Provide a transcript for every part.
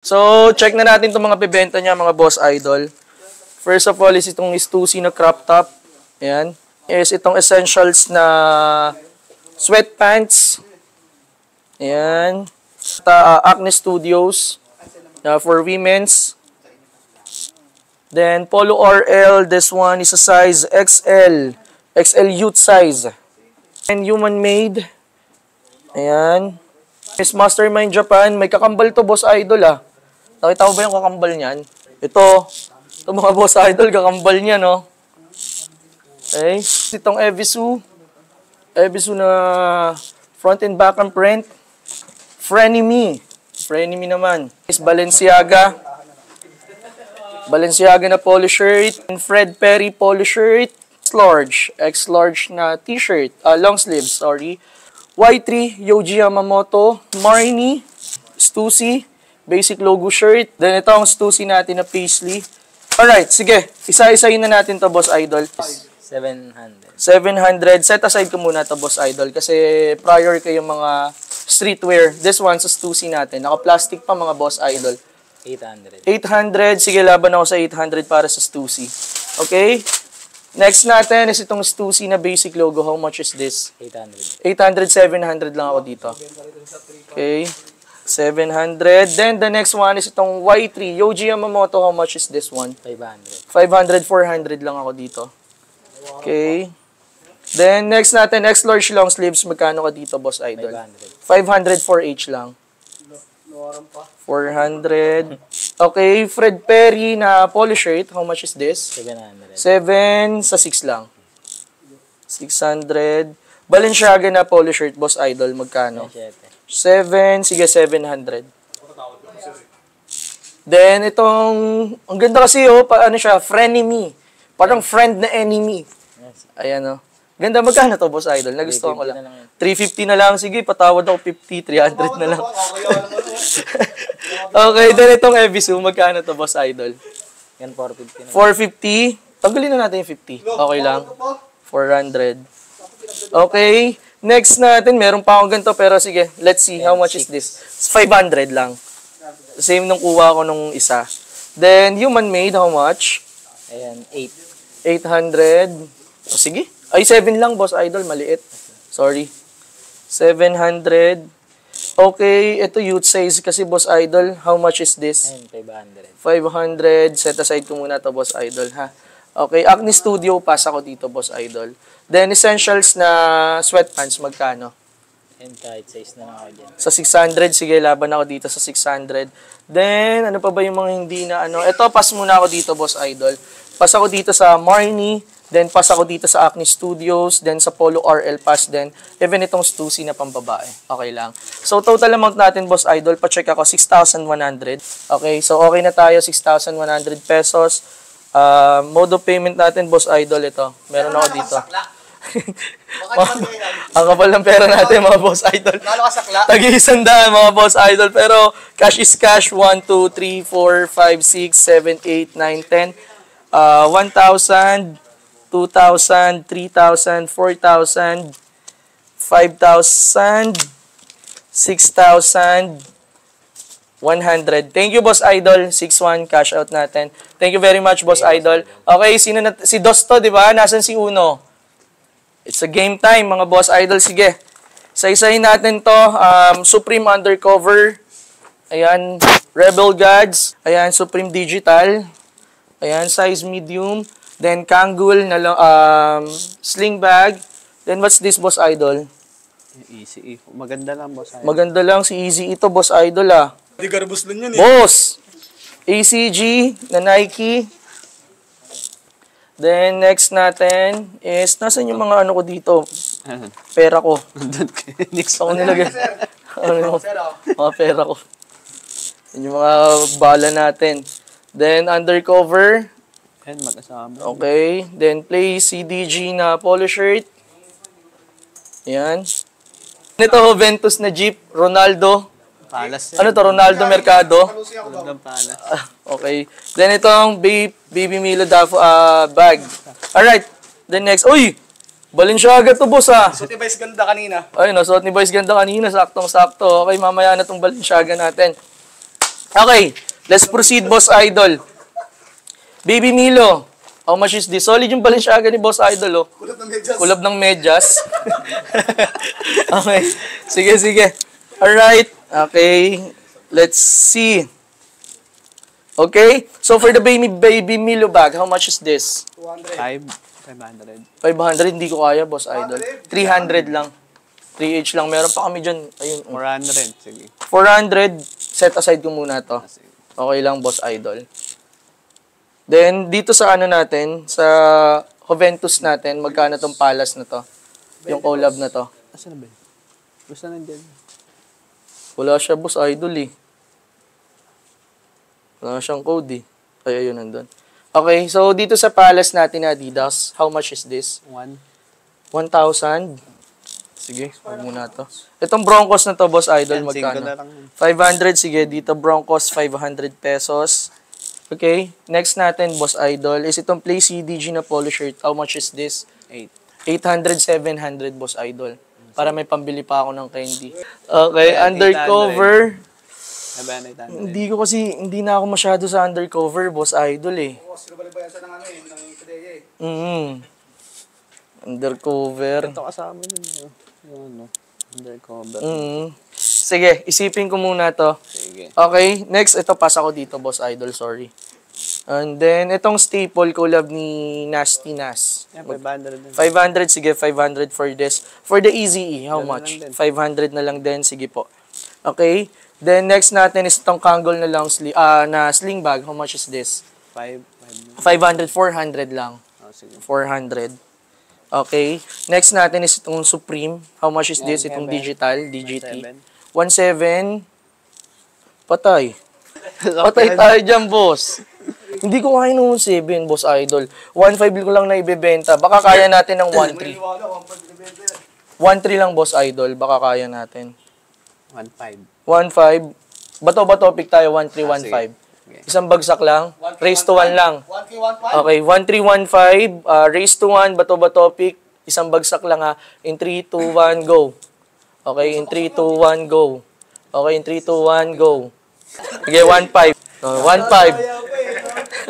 So, check na natin itong mga bibenta niya, mga boss idol. First of all is itong Stussy na crop top. Ayan. Is itong essentials na sweatpants. Ayan. Acne Studios for women's. Then, Polo RL. This one is a size XL. XL youth size. And human made. Ayan. Miss Mastermind Japan. May kakambal to, boss idol ah. Nakita mo ba yung kakambal niyan? Ito mga boss idol, kakambal niya, no? Okay. Itong Evisu. Evisu na front and back ang print. Frenemy. Frenemy naman. Is Balenciaga. Balenciaga na polo shirt. And Fred Perry polo shirt. X-large. X-large na t-shirt. Long sleeves, sorry. Y3, Yohji Yamamoto. Marni. Stussy. Basic logo shirt. Then ito ang Stussy natin na paisley. Alright, sige. Isa-isayin na natin to, boss idol. 700. 700. Set aside ko muna to, boss idol. Kasi prior kayong mga streetwear. This one sa Stussy natin. Naka-plastic pa, mga boss idol. 800. 800. Sige, laban ako sa 800 para sa Stussy. Okay? Next natin is itong Stussy na basic logo. How much is this? 800. 800, 700 lang ako dito. Okay. 700. Then the next one is itong Y3. Yohji Yamamoto. How much is this one? 500. 500, 400 lang ako dito. Okay. Then next natin, X large long sleeves. Magkano ka dito, boss idol? 500. 500 for each lang. 400. Okay, Fred Perry na polo shirt. How much is this? 700. 7 sa 6 lang. 600. Balenciaga na polo shirt, boss idol. Magkano? 7. Sige, 700. Then, itong, ang ganda kasi, oh, ano siya, frenemy. Parang friend na enemy. Ayan, oh. Ganda, magkano to, boss idol? Nagustuhan ko lang. 350 na lang. Sige, patawad ako 50, 300 na lang. Okay, then itong Evisu, magkano to, boss idol? Yan, 450 na. 450. Tanggalin na natin yung 50. Okay lang. 400. Okay. Next natin, meron pa akong ganito, pero sige, let's see, how much is this? 500 lang. Same nung kuha ko nung isa. Then, human made, how much? Ayan, 8. 800. O, sige. Ay, 7 lang, boss idol, maliit. Sorry. 700. Okay, ito youth size kasi, boss idol. How much is this? Ayan, 500. 500. Set aside ko muna to, boss idol, ha? Okay, Acne Studio, pass ako dito, boss idol. Then, essentials na sweatpants, magkano? Ayan, kahit size na lang ako dyan. Sa 600, sige, laban ako dito sa 600. Then, ano pa ba yung mga hindi na ano? Ito, pass muna ako dito, boss idol. Pass ako dito sa Marni. Then, pass ako dito sa Acne Studios. Then, sa Polo RL pass din. Even itong Stussy na pambabae. Okay lang. So, total amount natin, boss idol, pa-check ako, 6,100. Okay, so okay na tayo, 6,100 pesos. Mode of payment natin, boss idol, ito. Meron ako dito. Ang kapal ng pera natin, mga boss idol. Tag-100, mga boss idol. Pero, cash is cash. 1, 2, 3, 4, 5, 6, 7, 8, 9, 10. 1,000, 2,000, 3,000, 4,000, 5,000, 6,000, 100. Thank you, boss idol. 6-1, cash out natin. Thank you very much, boss idol. Okay, sino na, si Dosto, di ba? Nasaan si Uno? It's a game time, mga boss idol. Sige. Isa-isahin natin to. Supreme Undercover. Ayan. Rebel Gods. Ayan. Supreme Digital. Ayan. Size medium. Then, Kangol na sling bag. Then, what's this, boss idol? Easy. Maganda lang, boss idol. Maganda lang. Si Easy ito, boss idol, ah. Hindi garbos lang yun, eh. Boss! ACG na Nike. Then, next natin is, nasan yung mga ano ko dito? Pera ko. Next ako nilagay. Ano yung mga pera ko. Yun yung mga bala natin. Then, undercover. Ayan, mag-asama. Okay. Then, play CDG na polo shirt. Ayan. Ito, Juventus na Jeep. Ronaldo. Palas. Ano to? Ronaldo Mercado. Palas. Okay. Then itong Baby Milo bag. Alright. Then next. Uy! Balenciaga to, boss, ah. Suot ni Vice ganda kanina. Ay, nasuot ni Vice ganda kanina. Saktong-sakto. Okay, mamaya na tong Balenciaga natin. Okay, let's proceed, Boss Idol. Baby Milo, how much is this? Solid yung Balenciaga ni Boss Idol, oh. Kulab ng medyas. Okay, sige. Alright, okay. Let's see. Okay, so for the baby Milo bag, how much is this? 500. 500, hindi ko kaya, Boss Idol. 300 lang. 3H lang. Meron pa kami dyan. Ayun. 400. Sige. 400. Set aside ko muna to. Sige. Okay lang, Boss Idol. Then, dito sa ano natin, sa Juventus natin, magkano tong Palace na to? Yung collab na to. Asa na ba? Basta nandyan. Wala siya, Boss Idol eh. Wala siyang code eh. Ay, ayun, nandun. Okay, so dito sa Palace natin na Adidas, how much is this? 1,000. Sige, huwag muna to. Itong Broncos na to, Boss Idol, magkano? 500, sige, dito Broncos, 500 pesos. Okay, next natin, Boss Idol, is itong Play CDG na polo shirt. How much is this? 800, 700, Boss Idol. Para may pambili pa ako ng candy. Okay, undercover. Hindi ko kasi, hindi na ako masyado sa undercover, Boss Idol eh. Undercover. Ito kasama nun. Yung undercover. Sige, isipin ko muna to. Sige. Okay, next, ito pass ako dito, Boss Idol, sorry. And then, itong staple collab ni Nasty Nas. Yeah, 500 din. 500, sige, 500 for this. For the Easy E, how much? 500 na lang din, sige po. Okay, then next natin is itong Kangol na long sleeve, na sling bag. How much is this? 500, 400 lang. Oh, sige. 400. Okay, next natin is itong Supreme. How much is this? Itong digital, DGT. 1.7. Patay. Patay tayo dyan, boss. Hindi ko kaya ng 1.7, Boss Idol. 1.5 ko lang na ibebenta. Baka kaya natin ng 1.3. 1.3 lang, Boss Idol. Baka kaya natin. 1.5. 1.5. Bato pick tayo. 1.3, 1.5. Isang bagsak lang. Race to 1 lang. Okay, 1.3, 1.5. Race to 1. Bato pick. Isang bagsak lang ha. In 3, 2, 1, go. Okay, in 3, 2, 1, go. Okay, in 3, 2, 1, go. Okay, 1.5. 1.5.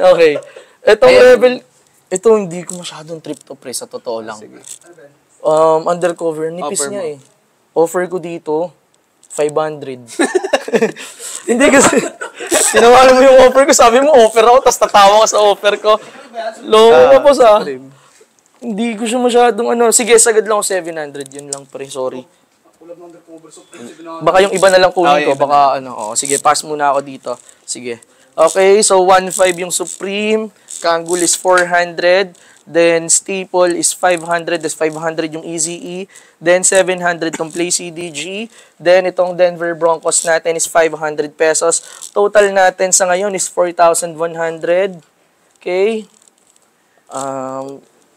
Okay. Itong level, ito hindi ko masyadong trip to pre, sa totoo lang. Undercover, nipis niya eh. Offer ko dito, 500. Hindi kasi, tinawalan mo yung offer ko, sabi mo offer ako, tapos tatawa ka sa offer ko. Loko ka po sa. Hindi ko siya masyadong ano. Sige, sagad lang ako 700, yun lang pre, sorry. Baka yung iba na lang kunin ko, baka ano. Oh, sige, pass muna ako dito. Sige. Okay, so 1.5 yung Supreme, Kangol is 400, then Staple is 500, that's 500 yung Easy E, then 700 tong Play CDG, then itong Denver Broncos natin is 500 pesos. Total natin sa ngayon is 4,100. Okay?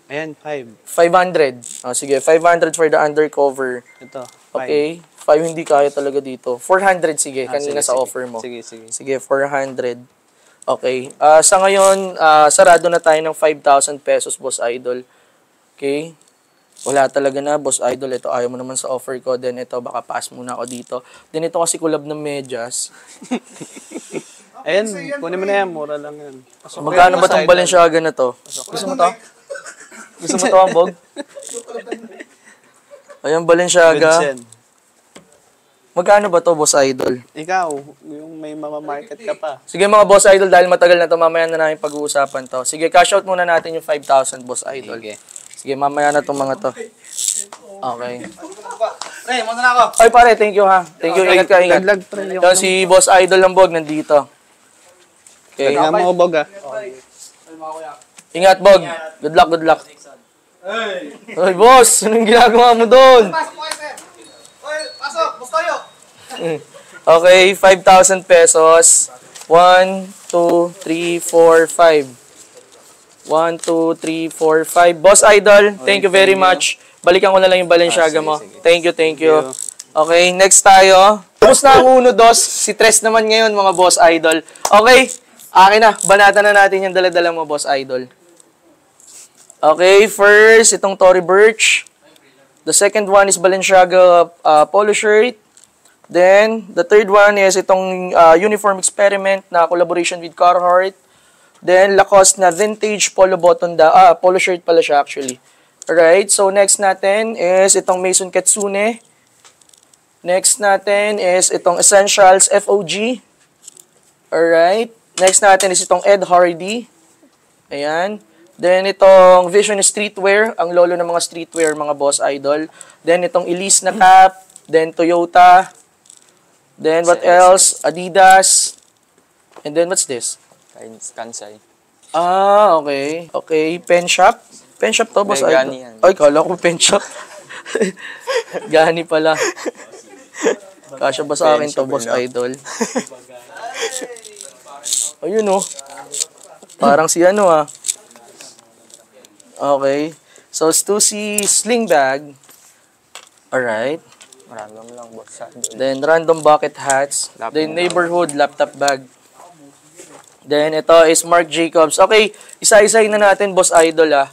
Ayan, 5. 500. Oh, sige, 500 for the undercover. Ito, 5. Okay? 5 hindi kaya talaga dito. 400 sige, kanina sige, sa offer mo. Sige. Sige, 400. Okay. Sa ngayon, sarado na tayo ng 5,000 pesos, Boss Idol. Okay? Wala talaga na, Boss Idol. Ito, ayaw mo naman sa offer ko. Then ito, baka pass muna ako dito. Then ito kasi collab ng medyas. Ayan, kunin mo na yan. Mura lang yan. Magkano ba itong Balenciaga na to? Gusto mo to? Gusto mo to, Ambog? Ayan, Balenciaga. Magkano ba to, Boss Idol? Ikaw, yung may mamamarket ka pa. Sige mga Boss Idol, dahil matagal na to, mamaya na namin pag-uusapan to. Sige, cash out muna natin yung 5,000, Boss Idol. Sige, mamaya na itong mga to. Okay. Pre, muna na ako. Ay pare, thank you ha. Thank you, ingat ka, ingat. Ito si Boss Idol Lambog, nandito. Okay. Tingnan mo ko, Bog, ah. Ingat, Bog. Good luck, good luck. Ay, boss, anong ginagawa mo doon? Pasok po kayo, sir. Oy, pasok. Gusto kayo. Okay, 5,000 pesos. 1, 2, 3, 4, 5. 1, 2, 3, 4, 5. Boss Idol, thank you very much. Balikan ko na lang yung Balenciaga mo. Thank you. Okay, next tayo. Tapos na ang uno, dos. Si Tres naman ngayon, mga Boss Idol. Okay, akin na. Banata na natin yung dala-dala mo, Boss Idol. Okay, first, itong Tory Burch. The second one is Balenciaga polo shirt. Then, the third one is itong uniform experiment na collaboration with Carhartt. Then, Lacoste na vintage polo button polo shirt pala siya actually. Alright, so next natin is itong Maison Kitsune. Next natin is itong Essentials FOG. Alright, next natin is itong Ed Hardy. Ayan. Then, itong Vision Streetwear, ang lolo ng mga streetwear, mga boss idol. Then, itong Elise na cap. Then, Toyota. Then, what else? Adidas. And then, what's this? Kansai. Ah, okay. Okay, pen shop. Pen shop to, boss idol. Gani yan. Ay, kala ko pen shop. Gani pala. Kasya ba sa akin to, boss idol? Ayun, oh. Parang si ano, ah. Okay. So, Stussy sling bag. Alright. Random lang, boss. Then, random bucket hats. Then, neighborhood laptop bag. Then, ito is Marc Jacobs. Okay, isa-isahin na natin, boss idol, ah.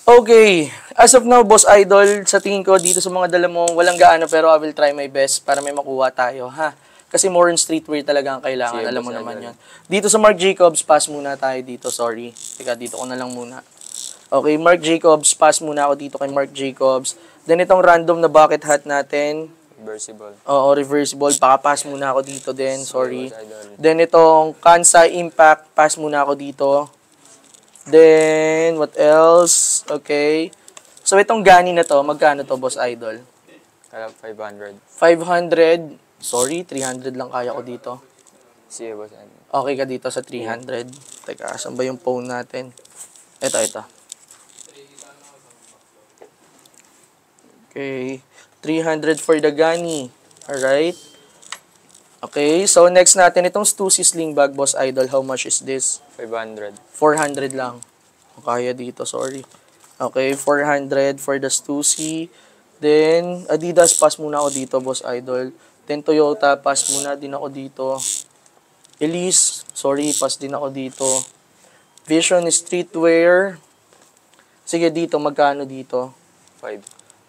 Okay. As of now, boss idol, sa tingin ko, dito sa mga dala mo, walang gaano, pero I will try my best para may makuha tayo, ha? Kasi more on streetwear talaga ang kailangan. Alam mo naman yun. Dito sa Marc Jacobs, pass muna tayo dito. Sorry. Teka, dito ko na lang muna. Okay, Marc Jacobs. Pass muna ako dito kay Marc Jacobs. Then, itong random na bucket hat natin. Reversible. Oo, reversible. Paka-pass muna ako dito din. Sorry. Then, itong Kansai Impact. Pass muna ako dito. Then, what else? Okay. So, itong Gani na to. Magkano to, boss idol? Kaya 500. 500. Sorry, 300 lang kaya ko dito. Sige, boss. Okay ka dito sa 300. Teka, saan ba yung phone natin? Ito. Okay. 300 for the Gani. Alright. Okay, so next natin itong Stussy sling bag, boss idol. How much is this? 500. 400 lang. Kaya dito, sorry. Okay, 400 for the Stussy. Then, Adidas, pass muna ako dito, boss idol. Then, Toyota, pass muna din ako dito. Elise, sorry, pass din ako dito. Vision Streetwear. Sige, dito, magkano dito?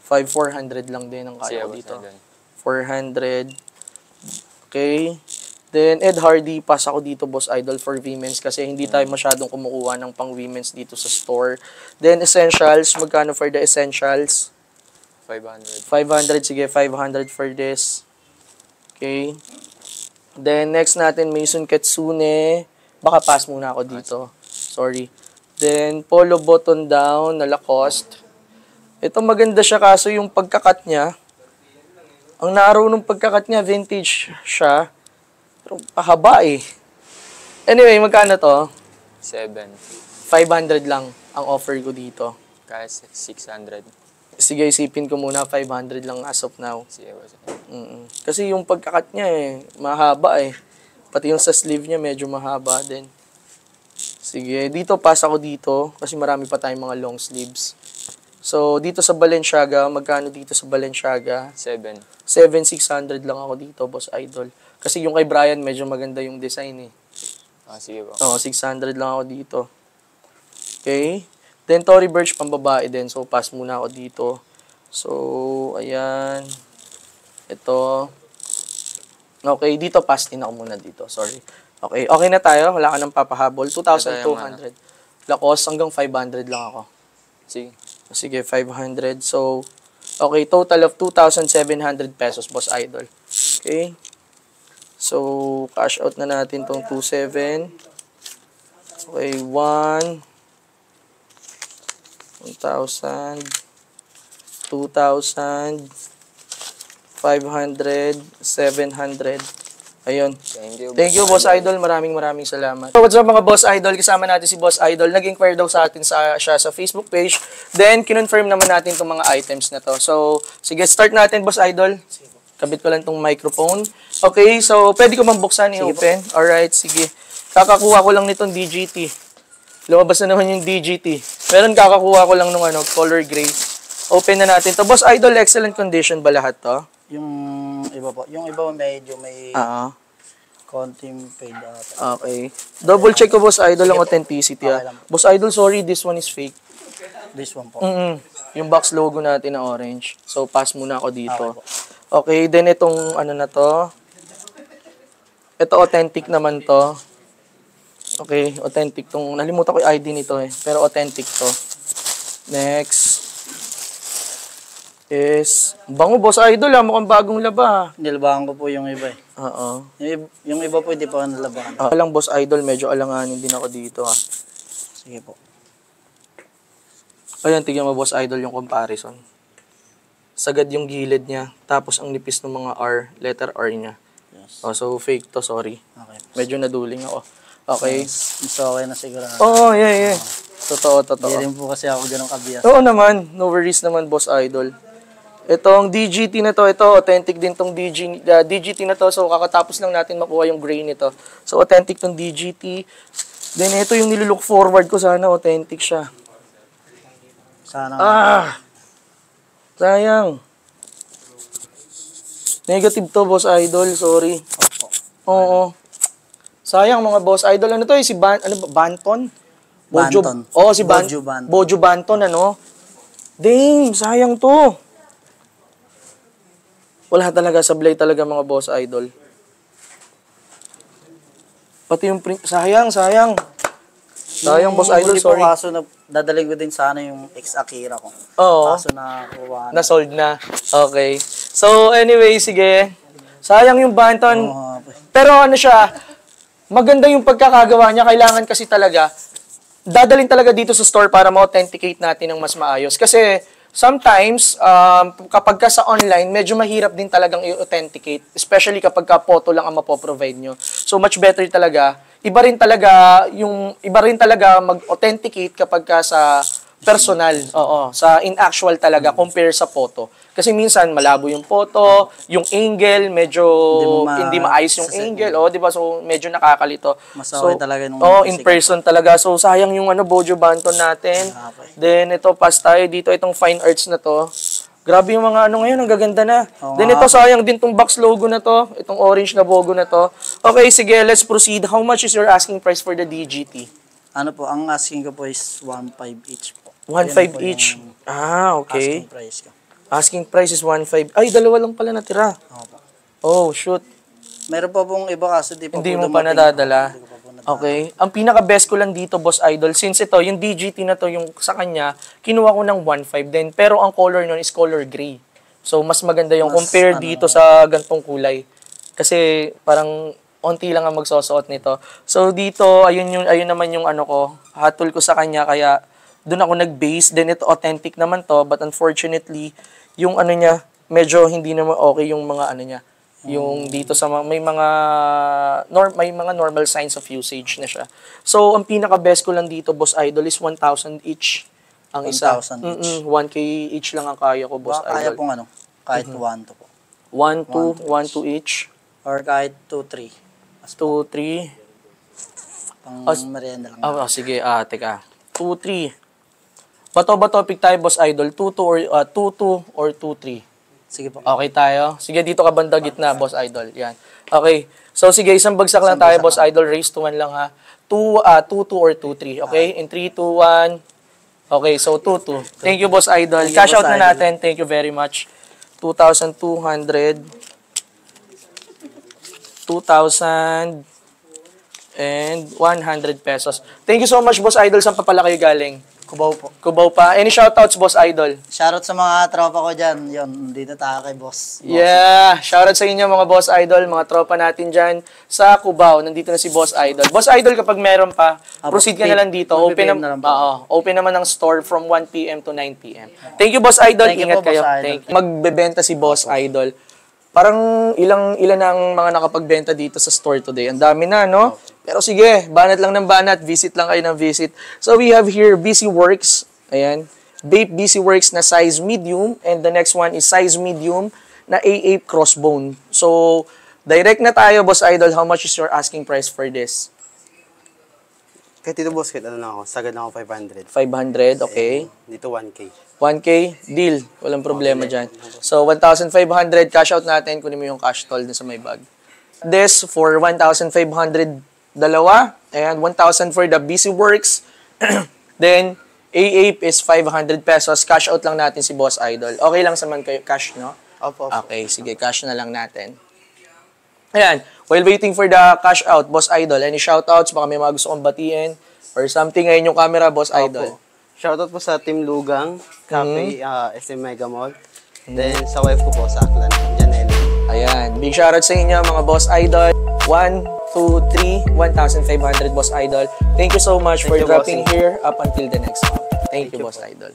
400 lang din ang kaya ko dito. 400. Okay. Then, Ed Hardy, pass ako dito, boss idol, for women's kasi hindi tayo masyadong kumukuha ng pang women's dito sa store. Then, Essentials, magkano for the Essentials? 500. 500, sige, 500 for this. Okay. Then, next natin, Maison Kitsune. Baka pass muna ako dito. Sorry. Then, polo button down na Lacoste. Ito maganda siya kaso yung pagkakat niya, ang narrow nung pagkakat niya, vintage siya. Pero pahaba eh. Anyway, magkano to? 7. 500 lang ang offer ko dito. Kaya 600. Sige, isipin ko muna 500 lang as of now. Sige, boss. Kasi yung pagkakat niya mahaba eh. Pati yung sa sleeve niya medyo mahaba din. Sige, dito pass ako dito kasi marami pa tayong mga long sleeves. So, dito sa Balenciaga, magkano dito sa Balenciaga? 7,600 lang ako dito, boss idol. Kasi yung kay Brian, medyo maganda yung design eh. Sige po. Oo, 600 lang ako dito. Okay. Then, Tory Burch, pambabae din. So, pass muna ako dito. So, ayan. Ito. Okay, dito pass din ako muna dito. Sorry. Okay, okay na tayo. Wala ka nang papahabol. 2,200. Lacoste, hanggang 500 lang ako. Sige, 500. So, okay, total of 2,700 pesos, boss idol. Okay. So, cash out na natin tong 2,700. Okay, 1,000, 1,000, 2,000, 500, 700. Ayun. Thank you, Boss Idol. Maraming salamat. So, what's up mga Boss Idol? Kasama natin si Boss Idol. Nag-inquire daw sa atin siya sa Facebook page. Then, kinonfirm naman natin itong mga items na to. So, sige, start natin, Boss Idol. Kabit ko lang itong microphone. Okay, so, pwede ko mabuksan i-open? Alright, sige. Kakakuha ko lang nitong DGT. Lumabas na naman yung DGT. Meron kakakuha ko lang ng color gray. Open na natin to. Boss Idol, excellent condition ba lahat to? Yung iba po. Yung iba medyo may konting fade ata. Okay. Double check ko, Boss Idol, ang authenticity. Okay lang. Boss Idol, sorry, this one is fake. This one po. Yung box logo natin na orange. So, pass muna ako dito. Okay, then itong ano na to. Ito authentic naman to. Okay, authentic tong. Nalimutan ko yung ID nito eh. Pero authentic to. Next is bango Boss Idol ah, mukhang bagong laba. Nilabahan ko po yung iba eh. Oo. Yung iba po hindi pa nalabahan. Lang Boss Idol, medyo alanganin din ako dito ah. Sige po. Ayan, tignan mo Boss Idol yung comparison. Sagad yung gilid niya, tapos ang nipis ng mga R, letter R niya. Yes. Oh, so fake to, sorry. Okay. Medyo naduling ako. Okay. Mas okay na siguro. Oo, yeah. Totoo. Hindi rin po kasi ako ganun kabiyas. Oo naman, no worries naman Boss Idol. Itong DGT na to, ito authentic din tong DGT na to. So kakatapos lang natin makuha yung gray nito. So authentic tong DGT. Then ito yung nilook forward ko, sana authentic siya. Sana. Sayang. Negative to Boss Idol, sorry. Oo. Sayang mga Boss Idol. Ano to eh, si Banton? Banton. Oo, si Bojo Banton. Bojo Banton, ano? Dang, sayang to. Wala talaga, sablay talaga mga Boss Idol. Pati yung print, sayang. Sayang Boss Idol, sorry. Po, kaso na, dadaling ko din sana yung ex-Akira ko. Oo. Kaso na kuha na. Na-sold na. Okay. So, anyway, sige. Sayang yung Banton. Pero ano siya, maganda yung pagkakagawa niya. Kailangan kasi talaga, dadalhin talaga dito sa store para ma-authenticate natin ng mas maayos. Kasi, sometimes, kapag ka sa online, medyo mahirap din talagang i-authenticate. Especially kapag ka photo lang ang mapoprovide nyo. So, much better talaga. Iba rin talaga mag-authenticate kapag ka sa personal. Oo, sa in actual talaga, compare sa photo. Kasi minsan, malabo yung photo, yung angle, medyo hindi maayos yung angle. Oh, di ba? So, medyo nakakalito. Mas okay talaga nung in person talaga. So, sayang yung Bojo Banton natin. Okay. Then, ito, pass tayo dito. Itong fine arts na to. Grabe yung mga ngayon, ang gaganda na. Then, ito, sayang din tong box logo na to. Itong orange na logo na to. Okay, sige, let's proceed. How much is your asking price for the DGT? Ano po, ang asking ko po is 1.5 each po. 1.5 each? Okay. Asking price ko. Asking price is 1.5. Ay, dalawa lang pala natira. Opo. Oh, shoot. Meron pa pong iba kaso Hindi mo pa nadadala. Okay. Ang pinaka-best ko lang dito, Boss Idol, since ito, yung DGT na to, yung sa kanya, kinuha ko ng 1.5 din. Pero ang color nun is color gray. So, mas maganda yung compare dito sa gantong kulay. Kasi, parang, onti lang ang magsusuot nito. So, dito, ayun naman yung hatol ko sa kanya, kaya, doon ako nag-base. Then, ito, authentic naman to, but unfortunately, yung niya, medyo hindi naman okay yung mga niya. Yung dito sa may mga normal signs of usage na siya. So, ang pinaka-best ko lang dito, Boss Idol, is 1,000 each. Ang isa. 1,000 each. 1K each lang ang kaya ko, Boss Kaya Idol. pong kahit 1 to po. 1, 2 each. Or kahit 2, 3. 2, 3. Pang merienda lang. Sige, teka. 2, 3. Bato pick tayo, Boss Idol. 2-2 or 2-3. Sige po. Okay tayo. Sige, dito ka banda gitna, Boss Idol. Yan. Okay. So, sige, isang bagsak lang tayo, Boss Idol. Raise to 1 lang, ha. 2-2 or 2-3. Okay? In 3, 2, 1. Okay, so 2-2. Thank you, Boss Idol. Cash out na natin. Thank you very much. 2,200. 2,000 and 100 pesos. Thank you so much, Boss Idol. Saan pa pala kayo galing? Cubao po. Cubao pa. Any shoutouts, Boss Idol? Shoutout sa mga tropa ko dyan. Yun, dito tayo kay boss. Yeah. Shoutout sa inyo, mga Boss Idol, mga tropa natin dyan sa Cubao. Nandito na si Boss Idol. Boss Idol, kapag meron pa, proceed ka na lang dito. Open naman ang store from 1 p.m. to 9 p.m. Thank you, Boss Idol. Ingat kayo. Thank you. Magbebenta si Boss Idol. Parang ilan na ang mga nakapagbenta dito sa store today. Ang dami na, no? Pero sige, banat lang ng banat. Visit lang kayo ng visit. So we have here BC Works. Ayan. Vape BC Works na size medium. And the next one is size medium na A8 crossbone. So, direct na tayo, Boss Idol. How much is your asking price for this? Kahit dito, boss, kahit ako, sagad na ako 500. 500, okay. Dito 1K. 1K, deal. Walang problema dyan. So, 1,500, cash out natin. Kunin mo yung cash toll sa may bag. This, for 1,500, dalawa. And 1,000 for the BC Works. Then, A8 is 500 pesos. Cash out lang natin si Boss Idol. Okay lang sa man kayo cash, no? Opo. Okay, sige, cash na lang natin. Ayan, while waiting for the cash out, Boss Idol, any shoutouts? Baka may mga gusto kong batiin or something ngayon yung camera, Boss Idol. Shoutout po sa Team Lugang, Cafe, SM Mega Mall. Then sa wife ko po sa Aklan, Janelle. Ayan, big shoutout sa inyo mga Boss Idol. 1, 2, 3, 1,500 Boss Idol. Thank you so much for you, dropping bossing. here up until the next one. Thank you, Boss Idol.